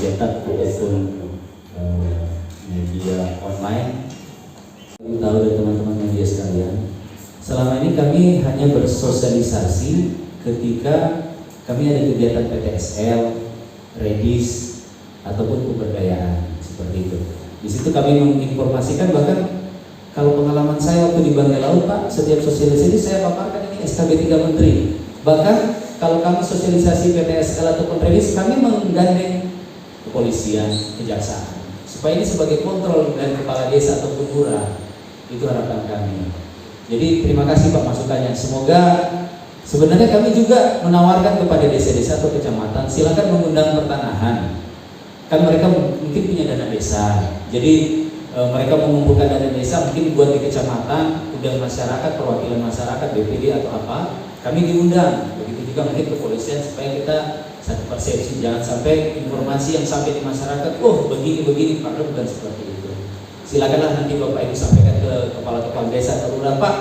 cetak ataupun media online. Tahu dari teman-teman media sekalian, selama ini kami hanya bersosialisasi ketika kami ada kegiatan PTSL, Redis, ataupun pemberdayaan seperti itu. Di situ kami menginformasikan, bahkan kalau pengalaman saya waktu di Bangka Laut, Pak, setiap sosialisasi saya paparkan ini SKB 3 Menteri. Bahkan kalau kami sosialisasi PTSL ataupun Redis, kami menggandeng kepolisian, kejaksaan, supaya ini sebagai kontrol dari kepala desa ataupun lurah. Itu harapan kami. Jadi terima kasih Pak masukannya. Semoga sebenarnya kami juga menawarkan kepada desa-desa atau kecamatan, silakan mengundang pertanahan. Kan mereka mungkin punya dana desa. Jadi mereka mengumpulkan dana desa mungkin buat di kecamatan, undang masyarakat, perwakilan masyarakat, BPD atau apa, kami diundang. Begitu juga mungkin kepolisian, supaya kita satu persepsi, jangan sampai informasi yang sampai di masyarakat, oh begini, padahal bukan seperti itu. Silakanlah nanti Bapak Ibu sampaikan ke kepala-kepala desa atau lurah, Pak,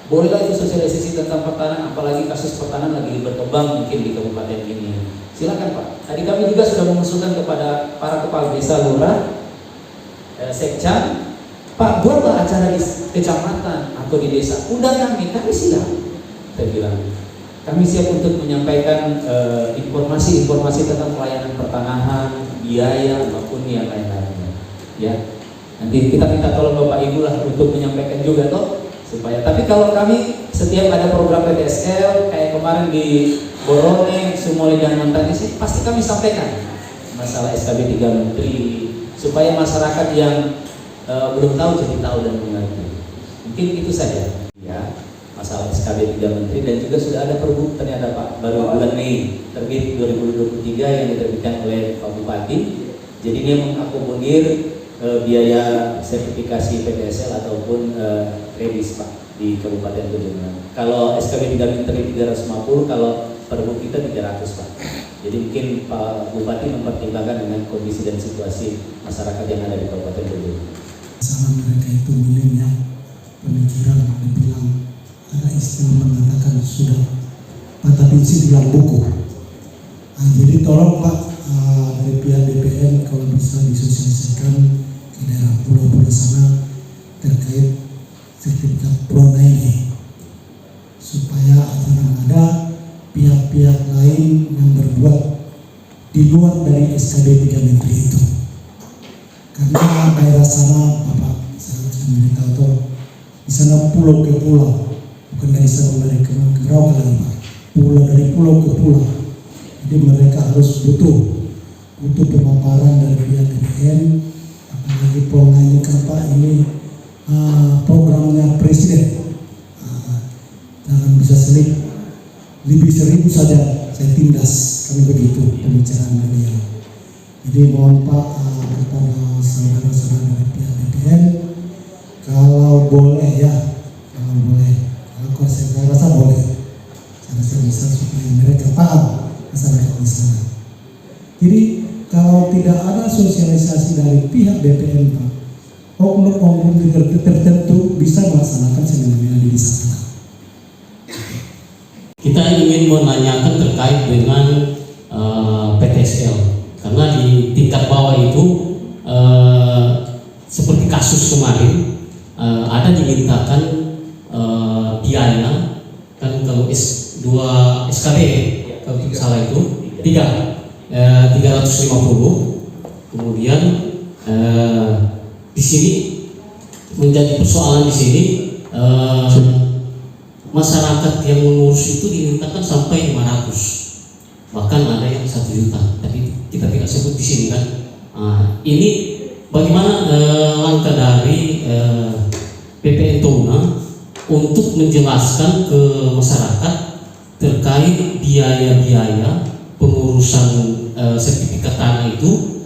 bolehlah itu sosialisasi tentang pertanahan, apalagi kasus pertanahan lagi berkembang mungkin di kabupaten ini. Silakan Pak. Tadi kami juga sudah mengusulkan kepada para kepala desa, lurah, sekcam, Pak, buatlah acara di kecamatan atau di desa, undang kami siap. Saya bilang, kami siap untuk menyampaikan informasi-informasi tentang pelayanan pertanahan, biaya maupun yang lain-lainnya. Ya. Nanti kita minta tolong Bapak Ibu lah untuk menyampaikan juga toh, supaya. Tapi kalau kami setiap ada program PTSL kayak kemarin di Borone, Sumoli dan Montani sih, pasti kami sampaikan masalah SKB 3 Menteri, supaya masyarakat yang belum tahu jadi tahu dan mengerti. Mungkin itu saja ya, masalah SKB 3 Menteri. Dan juga sudah ada Pergub ternyata Pak, baru bulan Mei terbit 2023 yang diterbitkan oleh Pak Bupati. Jadi dia mengakomodir biaya sertifikasi PTSL ataupun Redis Pak di Kabupaten Bendungan. Kalau SKB 3 Menteri 350, kalau Pergub kita 300 Pak. Jadi mungkin Pak Bupati mempertimbangkan dengan kondisi dan situasi masyarakat yang ada di Kabupaten Bendungan. Sama mereka itu milenial, pemikiran dibilang, ada istilah mengatakan sudah patah biji di dalam buku. Jadi tolong Pak, dari pihak BPN kalau bisa disosialisasikan ke daerah pulau-pulau sana terkait sertifikat Prona ini, supaya ada pihak-pihak lain yang berbuat di luar dari SKB 3 Menteri itu. Karena daerah sana, Bapak saya memberitahu tuh, di sana pulau ke pulau, bukan dari Sabang dari ke Merauke lagi Pak, pulau dari pulau ke pulau. Jadi mereka harus butuh pemaparan dari pihak BPN, apalagi Prona ini kan Pak, ini programnya Presiden. Jangan bisa selip, lebih 1000 saja saya tindas, kami begitu pembicaraan beliau. Jadi mohon Pak, kepada saudara-saudara dari pihak BPN, kalau boleh ya, kalau saya rasa boleh, saya rasa bisa supaya mereka paham masyarakat di sana. Jadi kalau tidak ada sosialisasi dari pihak BPN Pak, oknum-oknum tertentu bisa melaksanakan seminar di sana. Kita ingin menanyakan terkait dengan PTSL, karena di tingkat bawah itu seperti kasus kemarin ada dimintakan biaya, kan kalau S2 SKB kalau tidak salah itu 350. Kemudian di sini menjadi persoalan di sini, masyarakat yang mengurus itu dimintakan sampai 500, bahkan ada yang 1 juta, tapi kita tidak sebut di sini kan. Ini bagaimana langkah dari BPN Tuna untuk menjelaskan ke masyarakat terkait biaya-biaya pengurusan sertifikat tanah itu,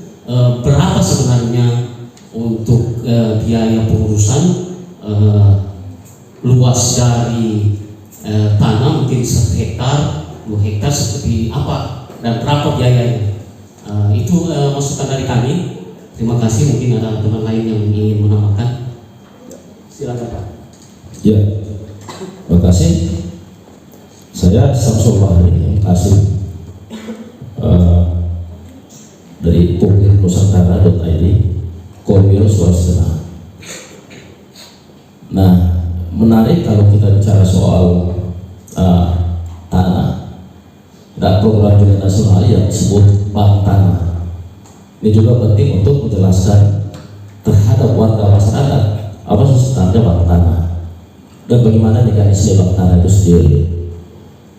berapa sebenarnya untuk biaya pengurusan luas dari tanah, mungkin 1 hektar, 2 hektar seperti apa, dan berapa biayanya. Itu masukan dari kami. Terima kasih. Mungkin ada teman lain yang ingin menambahkan. Silakan Pak. Ya, terima kasih. Saya Samsul Mahri, kasih dari pukirnusantara.id, Korbiro Sulawesi Tengah. Nah, menarik kalau kita bicara soal tanah. Ada program Jalan Nasional yang disebut bank tanah. Ini juga penting untuk menjelaskan terhadap warga masyarakat apa sebenarnya bank tanah dan bagaimana mekanisme bank tanah itu sendiri.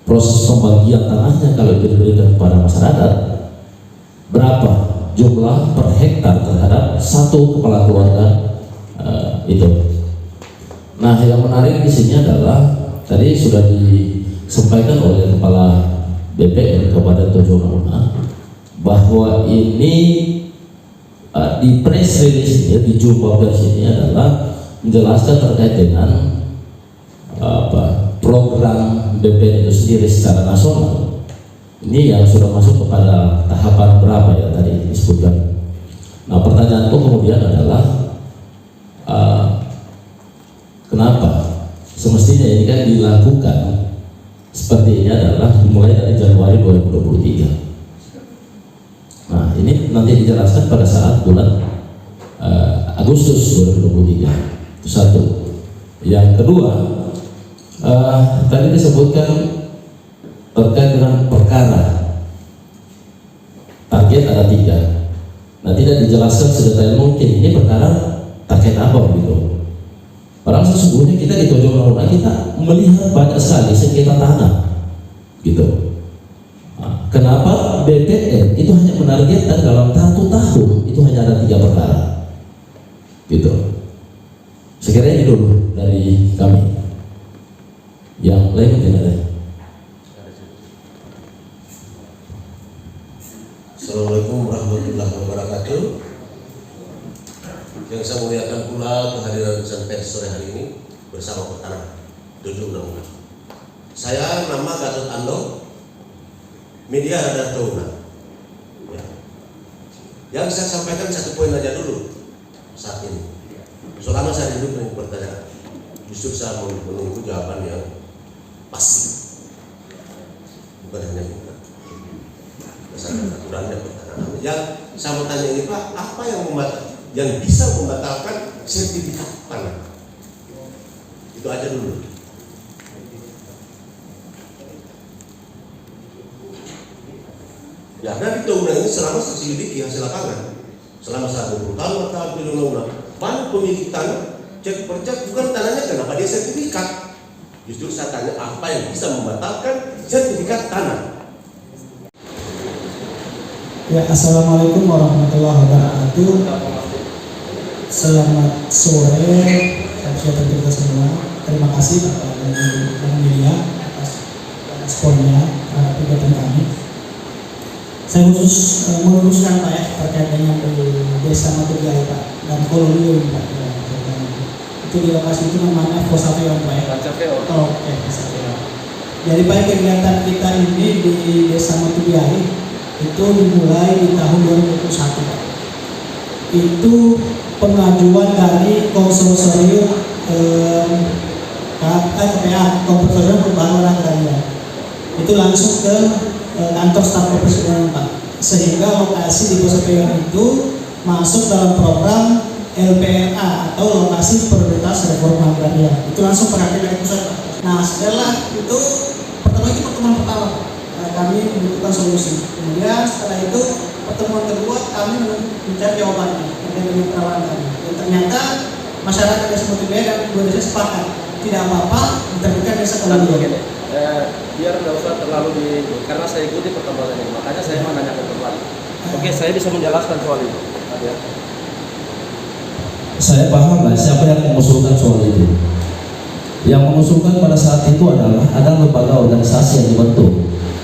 Proses pembagian tanahnya kalau itu diberikan kepada masyarakat, berapa jumlah per hektar terhadap satu kepala keluarga itu. Nah, yang menarik di sini adalah tadi sudah disampaikan oleh Kepala BPN kepada Tojo Nauna bahwa ini di press release ini, di jumpa pers ini adalah menjelaskan terkait dengan program BPN itu sendiri secara nasional. Ini yang sudah masuk kepada tahapan berapa ya tadi disebutkan. Nah, pertanyaanku kemudian adalah kenapa semestinya ini kan dilakukan seperti ini adalah dimulai dari Januari 2023. Nah, ini nanti dijelaskan pada saat bulan Agustus 2023. Itu satu. Yang kedua, tadi disebutkan terkait dengan perkara. Target ada 3. Nah, tidak dijelaskan sedetail mungkin ini perkara target apa begitu. Padahal sesungguhnya kita di Tojo Nauna kita melihat banyak sekali sengketa tanah, gitu. Nah, kenapa BPN itu hanya menargetkan dalam 1 tahun itu hanya ada 3 perkara, gitu. Sekiranya ini dulu dari kami. Yang lain mungkin ada. Assalamualaikum warahmatullahi wabarakatuh. Yang saya muliakan pula kehadiran insan pers sore hari ini bersama Pertana Tojo Nauna. Saya nama Gatot Ando, media Radar Touna. Ya. Yang saya sampaikan 1 poin aja dulu saat ini. Selama saya duduk dengan pertanyaan, justru saya menunggu jawaban yang pasti, bukan hanya bukan. Berdasarkan aturannya pertanyaan. Yang saya mau tanya ini Pak, apa yang bisa membatalkan sertifikat tanah? Itu aja dulu. Ya, dan itu undang ini selama saya selidiki hasil lapangan, selama 20 tahun atau undang-undang banyak pemilik tanah cek per cek bukan tanahnya, kenapa dia sertifikat? Justru saya tanya apa yang bisa membatalkan sertifikat tanah? Ya, assalamualaikum warahmatullahi wabarakatuh. Selamat sore, sahabat kita semua. Terima kasih Bapak dan media atas responnya terhadap kegiatan kami. Saya khusus meluruskan Pak ya terkait dengan Desa Matugaya Pak dan Kolonium Pak. Itu di lokasi itu namanya Posafeon Pak ya. Oke, Posafeon. Jadi Pak, kegiatan kita ini di Desa Matugaya itu dimulai di tahun 2021 Pak. Itu pengajuan dari konsorsium KPA, Konsorsium Perubahan Agraria. Itu langsung ke kantor staf kepresidenan Pak. Sehingga lokasi di Posafeon itu masuk dalam program LPRA atau lokasi prioritas reforma agraria. Itu langsung perhatian dari pusat Pak. Nah, setelah itu pertemuan pertama kami membutuhkan solusi. Kemudian setelah itu pertemuan kedua kami mencari jawabannya terkait dengan perawanan kami. Dan ternyata masyarakat Desa Matugaya dan 2 desa sepakat tidak apa-apa diterbitkan desa Kolonium. Biar nggak usah terlalu karena saya ikuti perkembangan ini, makanya saya mau nanya kembali. Oke, saya bisa menjelaskan soal itu. Ya. Saya paham lah siapa yang mengusulkan soal itu. Yang mengusulkan pada saat itu adalah ada lembaga organisasi yang dibentuk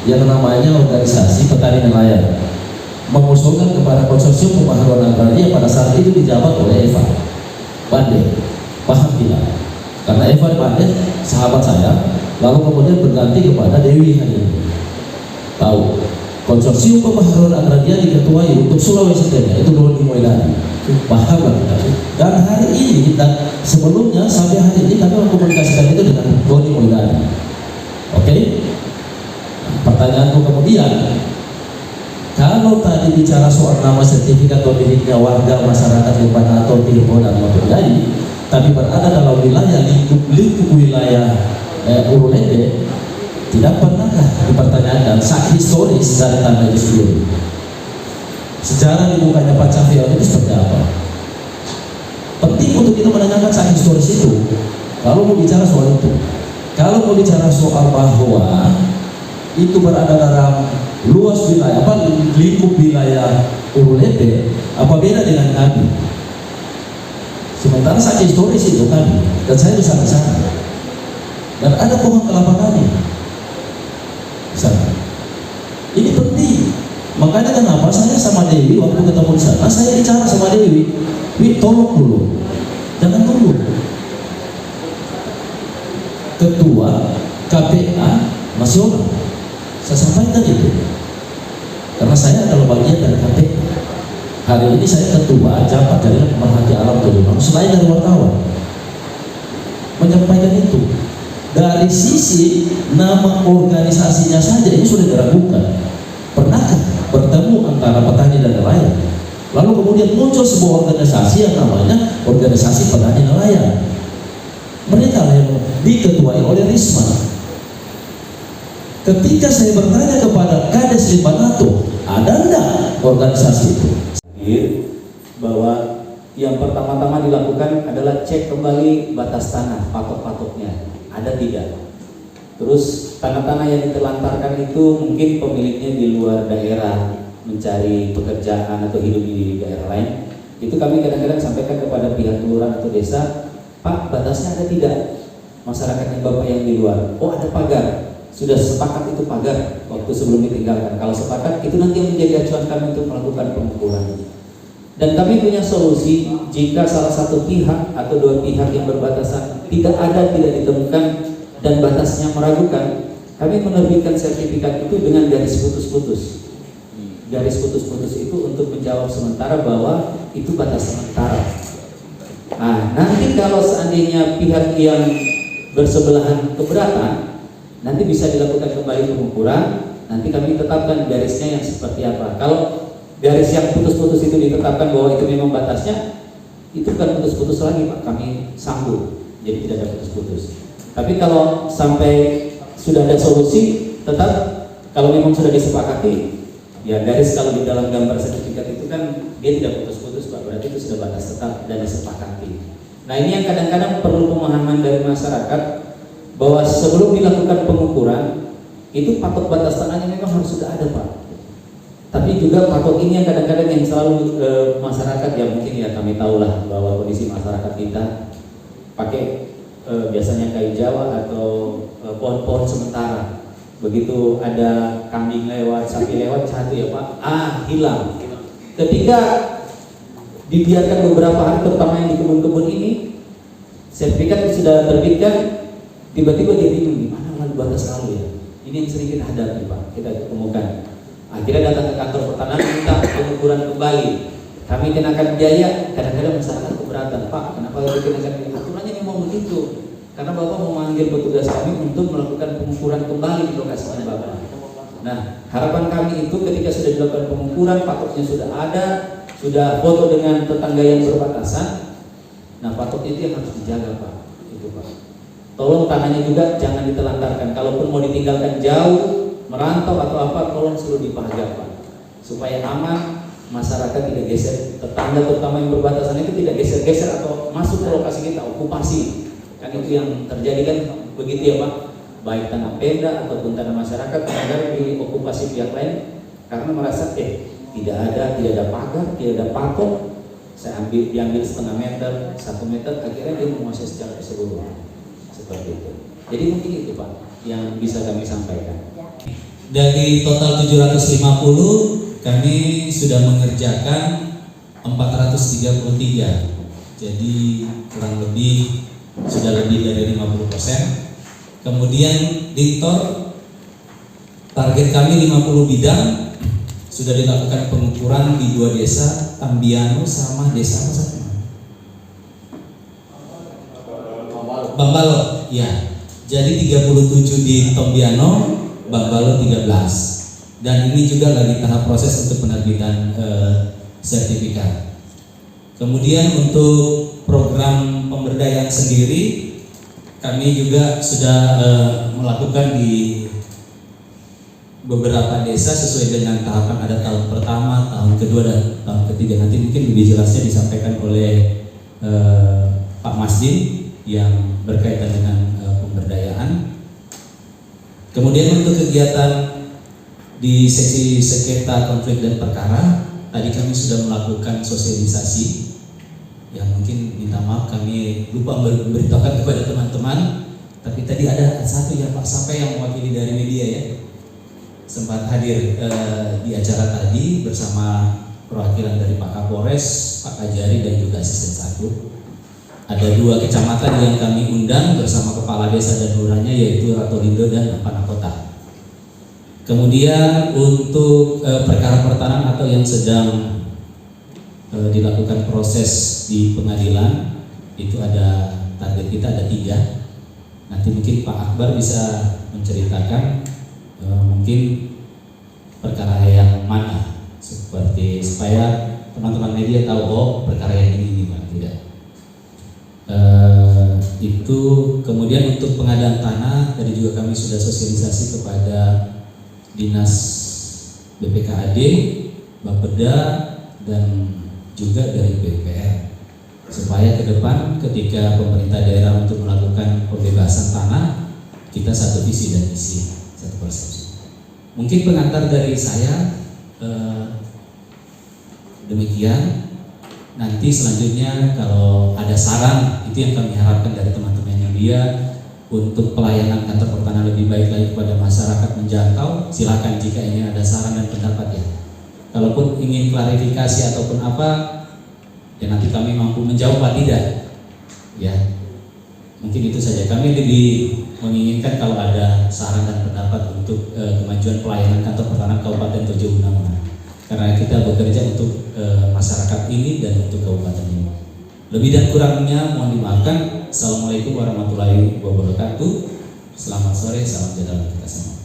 yang namanya Organisasi Petani Nelayan, mengusulkan kepada Konsorsium Pembaharuan Agraria pada saat itu dijabat oleh Eva Bande. Paham tidak? Karena Eva Bande sahabat saya, lalu kemudian berganti kepada Dewi Hani. Tahu? Konsorsium Pembaharuan Agraria diketuai untuk Sulawesi Tengah itu Doni Moidani. Paham lah kita. Dan hari ini dan sebelumnya sampai hari ini kami mengkomunikasikan itu dengan Doni Moidani. Oke? Pertanyaanku kemudian, kalau Kalau tadi bicara soal nama sertifikat pemiliknya warga masyarakat Limbana atau Tirto dan Motojai, tapi berada dalam wilayah lingkup wilayah Urulende, tidak pernahkah dipertanyakan sak historis dari tanah itu sendiri? Sejarah dibukanya Pak Cahyo itu seperti apa? Penting untuk kita menanyakan sak historis itu. Kalau mau bicara soal itu, kalau mau bicara soal bahwa itu berada dalam luas wilayah, lingkup wilayah Urulende, apa beda dengan kami? Sementara sak historis itu kami, dan saya besar di sana, dan ada pohon kelapa kami di sana. Ini penting. Makanya kenapa saya sama Dewi waktu ketemu di sana, saya bicara sama Dewi, tolong dulu, jangan tunggu. Ketua KPA Nasional, saya sampaikan itu, karena saya adalah bagian dari KPA. Hari ini saya ketua jabat dari pemerhati alam Tulungagung, selain dari wartawan, menyampaikan itu. Dari sisi nama organisasinya saja ini sudah diragukan. Pernahkah bertemu antara petani dan nelayan? Lalu kemudian muncul sebuah organisasi yang namanya Organisasi Petani Nelayan. Mereka yang diketuai oleh Risma. Ketika saya bertanya kepada Kades Limbanato, ada enggak organisasi itu? Bahwa yang pertama-tama dilakukan adalah cek kembali batas tanah, patok-patoknya ada tidak. Terus tanah-tanah yang ditelantarkan itu mungkin pemiliknya di luar daerah, mencari pekerjaan atau hidup di daerah lain. Itu kami kadang-kadang sampaikan kepada pihak kelurahan atau desa, Pak, batasnya ada tidak? Masyarakatnya Bapak yang di luar, oh ada pagar, sudah sepakat itu pagar waktu sebelum ditinggalkan. Kalau sepakat, itu nanti yang menjadi acuan kami untuk melakukan pengukuran. Dan kami punya solusi jika salah satu pihak atau dua pihak yang berbatasan tidak ditemukan dan batasnya meragukan, kami menerbitkan sertifikat itu dengan garis putus-putus. Garis putus-putus itu untuk menjawab sementara bahwa itu batas sementara. Nah, nanti kalau seandainya pihak yang bersebelahan keberatan, nanti bisa dilakukan kembali pengukuran. Nanti kami tetapkan garisnya yang seperti apa. Kalau garis yang putus-putus itu ditetapkan bahwa itu memang batasnya, itu bukan putus-putus lagi Pak, kami sambung, jadi tidak ada putus-putus. Tapi kalau sampai sudah ada solusi, tetap kalau memang sudah disepakati, ya garis kalau di dalam gambar sertifikat itu kan dia tidak putus-putus Pak, berarti itu sudah batas tetap dan disepakati. Nah ini yang kadang-kadang perlu pemahaman dari masyarakat, bahwa sebelum dilakukan pengukuran, itu patok batas tanahnya memang harus sudah ada Pak. Tapi juga patok ini yang kadang-kadang yang selalu masyarakat, ya mungkin ya kami tahulah bahwa kondisi masyarakat kita pakai biasanya kayu Jawa atau pohon-pohon sementara. Begitu ada kambing lewat, sapi lewat, satu ya Pak, hilang. Ketika dibiarkan beberapa hari, terutama yang di kebun-kebun ini, sertifikat sudah terbitkan, tiba-tiba dia bingung, di mana lalu batas lalu ya? Ini yang sering kita hadapi Pak, kita ketemukan. Akhirnya datang ke kantor pertanahan minta pengukuran kembali. Kami kenakan biaya, kadang-kadang masyarakat keberatan, Pak, kenapa dikenakan biaya? Aturannya memang begitu. Karena Bapak memanggil petugas kami untuk melakukan pengukuran kembali di lokasinya Bapak. Nah, harapan kami itu ketika sudah dilakukan pengukuran, patoknya sudah ada, sudah foto dengan tetangga yang berbatasan. Nah, patok itu yang harus dijaga Pak. Itu Pak. Tolong tanahnya juga jangan ditelantarkan. Kalaupun mau ditinggalkan jauh, merantau atau apa, tolong suruh dipagar Pak, supaya aman, masyarakat tidak geser, tetangga terutama yang berbatasan itu tidak geser-geser atau masuk ke lokasi kita, okupasi. Kan itu yang terjadi kan begitu ya Pak, baik tanah Pemda ataupun tanah masyarakat kadang-kadang diokupasi pihak lain karena merasa tidak ada pagar, tidak ada patok, saya diambil setengah meter, 1 meter, akhirnya dia menguasai secara keseluruhan seperti itu. Jadi mungkin itu Pak yang bisa kami sampaikan. Dari total 750 kami sudah mengerjakan 433. Jadi kurang lebih sudah lebih dari 50%. Kemudian di TOR target kami 50 bidang, sudah dilakukan pengukuran di 2 desa, Tambiano sama desa apa satu? Bambalo, ya. Jadi 37 di Tambiano, Bambalo 13. dan ini juga lagi tahap proses untuk penerbitan sertifikat. Kemudian untuk program pemberdayaan sendiri, kami juga sudah melakukan di beberapa desa sesuai dengan tahapan, ada tahun pertama, tahun kedua, dan tahun ketiga. Nanti mungkin lebih jelasnya disampaikan oleh Pak Masdin yang berkaitan dengan pemberdayaan. Kemudian untuk kegiatan di seksi sengketa, konflik dan perkara, tadi kami sudah melakukan sosialisasi yang mungkin minta maaf kami lupa memberitahukan kepada teman-teman, tapi tadi ada satu ya Pak sampai yang mewakili dari media ya sempat hadir di acara tadi bersama perwakilan dari Pak Kapolres, Pak Kajari dan juga asisten satu. Ada 2 kecamatan yang kami undang bersama kepala desa dan lurahnya, yaitu Ratolindo dan Panakota. Kemudian untuk perkara pertanahan atau yang sedang dilakukan proses di pengadilan, itu ada target kita ada 3. Nanti mungkin Pak Akbar bisa menceritakan mungkin perkara yang mana, seperti supaya teman-teman media tahu oh perkara yang ini Pak, tidak. Itu kemudian untuk pengadaan tanah tadi juga kami sudah sosialisasi kepada Dinas BPKAD, Bapeda dan juga dari PUPR supaya ke depan ketika pemerintah daerah untuk melakukan pembebasan tanah kita satu visi dan misi, satu persepsi. Mungkin pengantar dari saya demikian. Nanti selanjutnya kalau ada saran, itu yang kami harapkan dari teman-teman media untuk pelayanan kantor pertanahan lebih baik lagi kepada masyarakat menjangkau. Silakan jika ini ada saran dan pendapat ya. Kalaupun ingin klarifikasi ataupun apa, ya nanti kami mampu menjawab atau tidak. Ya, mungkin itu saja. Kami lebih menginginkan kalau ada saran dan pendapat untuk kemajuan pelayanan kantor pertanahan Kabupaten Tojo Una, karena kita bekerja untuk masyarakat ini dan untuk kabupaten ini. Lebih dan kurangnya mohon dimaafkan. Assalamualaikum warahmatullahi wabarakatuh. Selamat sore, salam sejahtera kita semua.